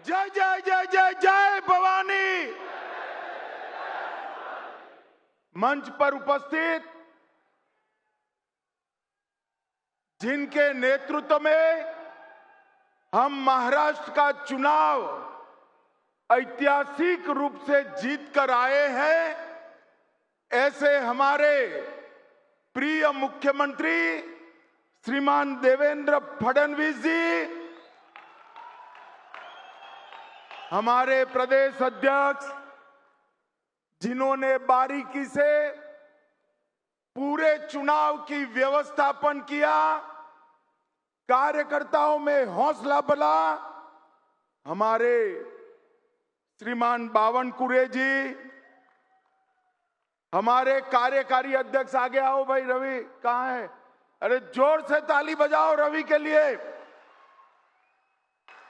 जय जय जय जय जय भवानी। मंच पर उपस्थित जिनके नेतृत्व में हम महाराष्ट्र का चुनाव ऐतिहासिक रूप से जीत कर आए हैं, ऐसे हमारे प्रिय मुख्यमंत्री श्रीमान देवेंद्र फडणवीस जी, हमारे प्रदेश अध्यक्ष जिन्होंने बारीकी से पूरे चुनाव की व्यवस्थापन किया, कार्यकर्ताओं में हौसला बढ़ा, हमारे श्रीमान बावनकुळे जी, हमारे कार्यकारी अध्यक्ष, आगे आओ भाई। रवि कहाँ है? अरे जोर से ताली बजाओ रवि के लिए।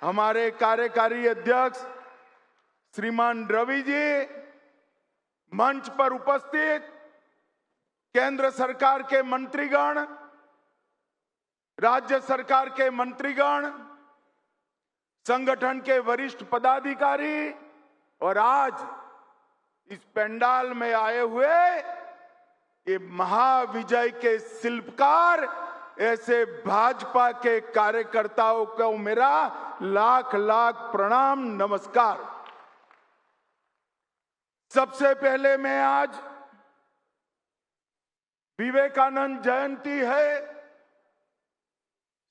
हमारे कार्यकारी अध्यक्ष श्रीमान रवि जी, मंच पर उपस्थित केंद्र सरकार के मंत्रीगण, राज्य सरकार के मंत्रीगण, संगठन के वरिष्ठ पदाधिकारी और आज इस पंडाल में आए हुए ये महाविजय के शिल्पकार, ऐसे भाजपा के कार्यकर्ताओं को मेरा लाख लाख प्रणाम, नमस्कार। सबसे पहले मैं आज विवेकानंद जयंती है,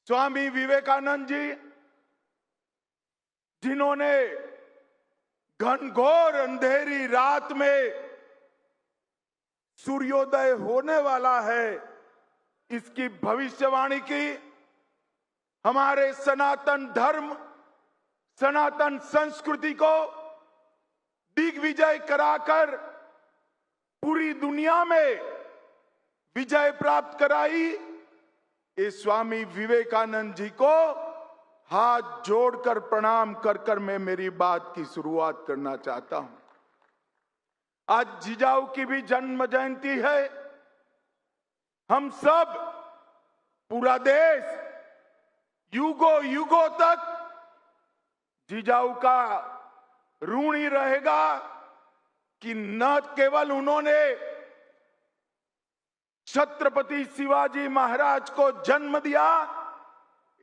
स्वामी विवेकानंद जी जिन्होंने घनघोर अंधेरी रात में सूर्योदय होने वाला है इसकी भविष्यवाणी की, हमारे सनातन धर्म, सनातन संस्कृति को दिग्विजय कराकर पूरी दुनिया में विजय प्राप्त कराई। ये स्वामी विवेकानंद जी को हाथ जोड़कर प्रणाम कर कर मैं मेरी बात की शुरुआत करना चाहता हूं। आज जिजाऊ की भी जन्म जयंती है। हम सब, पूरा देश युगों युगों तक जिजाऊ का ऋणी रहेगा कि न केवल उन्होंने छत्रपति शिवाजी महाराज को जन्म दिया,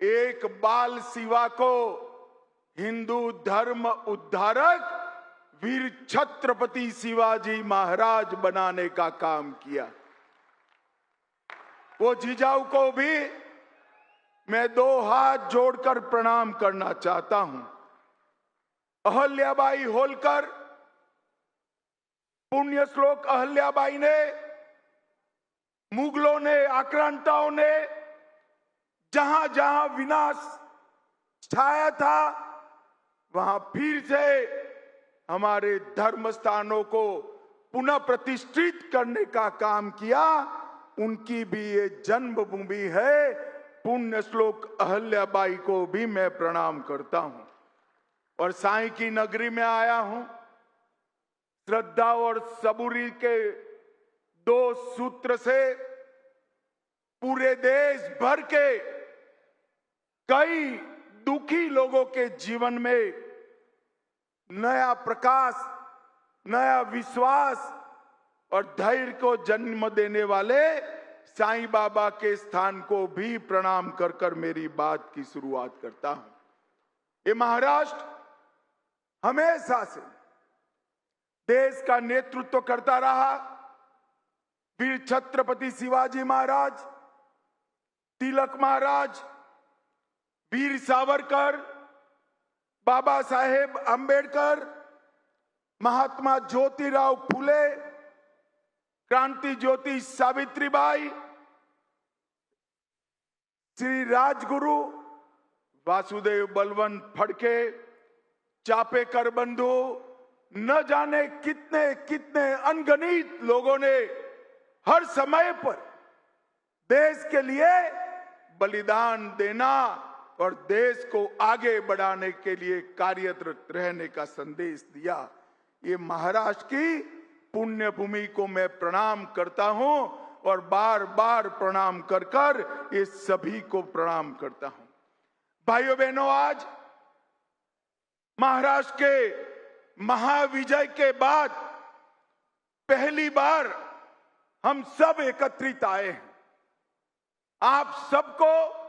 एक बाल शिवा को हिंदू धर्म उद्धारक वीर छत्रपति शिवाजी महाराज बनाने का काम किया। वो जिजाऊ को भी मैं दो हाथ जोड़कर प्रणाम करना चाहता हूं। अहल्याबाई होलकर, पुण्य श्लोक अहल्याबाई ने, मुगलों ने, आक्रांताओं ने जहां जहां विनाश छाया था, वहां फिर से हमारे धर्म स्थानों को पुनः प्रतिष्ठित करने का काम किया। उनकी भी ये जन्मभूमि है। पुण्य श्लोक अहल्याबाई को भी मैं प्रणाम करता हूं और साईं की नगरी में आया हूं। श्रद्धा और सबूरी के दो सूत्र से पूरे देश भर के कई दुखी लोगों के जीवन में नया प्रकाश, नया विश्वास और धैर्य को जन्म देने वाले साईं बाबा के स्थान को भी प्रणाम कर कर मेरी बात की शुरुआत करता हूं। ये महाराष्ट्र हमेशा से देश का नेतृत्व करता रहा। वीर छत्रपति शिवाजी महाराज, तिलक महाराज, वीर सावरकर, बाबा साहेब अंबेडकर, महात्मा ज्योतिराव फुले, क्रांति ज्योति सावित्रीबाई, श्री राजगुरु वासुदेव बलवंत फड़के, चापेकर बंधु, न जाने कितने कितने अनगिनत लोगों ने हर समय पर देश के लिए बलिदान देना और देश को आगे बढ़ाने के लिए कार्यरत रहने का संदेश दिया। ये महाराष्ट्र की पुण्य भूमि को मैं प्रणाम करता हूं और बार बार प्रणाम कर कर ये सभी को प्रणाम करता हूं। भाइयों बहनों, आज महाराष्ट्र के महाविजय के बाद पहली बार हम सब एकत्रित आए हैं। आप सबको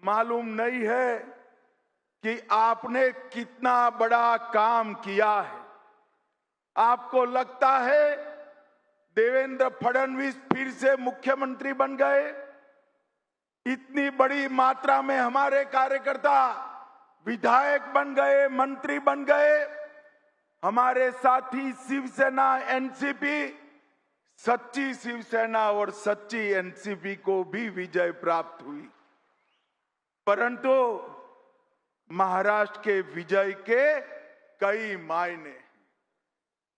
मालूम नहीं है कि आपने कितना बड़ा काम किया है। आपको लगता है देवेंद्र फडणवीस फिर से मुख्यमंत्री बन गए। इतनी बड़ी मात्रा में हमारे कार्यकर्ता विधायक बन गए, मंत्री बन गए। हमारे साथी शिवसेना, एनसीपी, सच्ची शिवसेना और सच्ची एनसीपी को भी विजय प्राप्त हुई। परंतु महाराष्ट्र के विजय के कई मायने।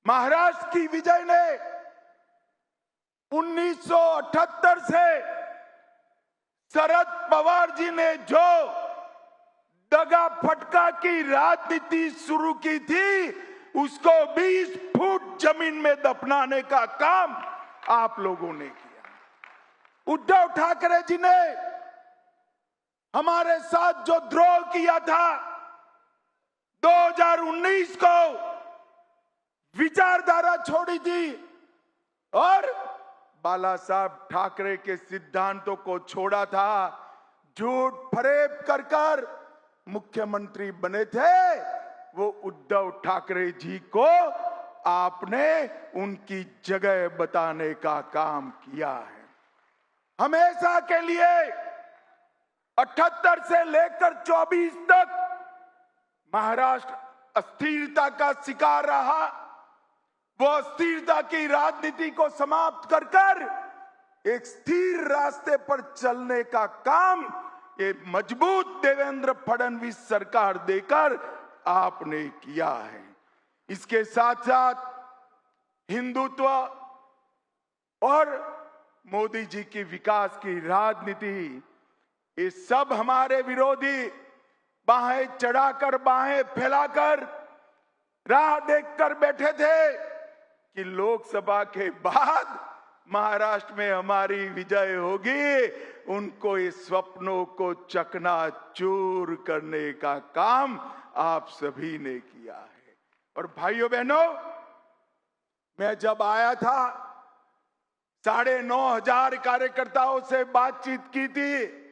महाराष्ट्र की विजय ने 1978 से शरद पवार जी ने जो दगा फटका की राजनीति शुरू की थी, उसको 20 फुट जमीन में दफनाने का काम आप लोगों ने किया। उद्धव ठाकरे जी ने हमारे साथ जो द्रोह किया था, 2019 को विचारधारा छोड़ी थी और बाला साहब ठाकरे के सिद्धांतों को छोड़ा था। झूठ फरेब कर मुख्यमंत्री बने थे। वो उद्धव ठाकरे जी को आपने उनकी जगह बताने का काम किया है। हमेशा के लिए 78 से लेकर 24 तक महाराष्ट्र अस्थिरता का शिकार रहा। वो अस्थिरता की राजनीति को समाप्त कर एक स्थिर रास्ते पर चलने का काम ये मजबूत देवेंद्र फडणवीस सरकार देकर आपने किया है। इसके साथ साथ हिंदुत्व और मोदी जी की विकास की राजनीति, ये सब हमारे विरोधी बाहें चढ़ाकर, बाहें फैलाकर राह देखकर बैठे थे कि लोकसभा के बाद महाराष्ट्र में हमारी विजय होगी। उनको इस स्वप्नों को चकनाचूर करने का काम आप सभी ने किया है। और भाइयों बहनों, मैं जब आया था 9,500 कार्यकर्ताओं से बातचीत की थी।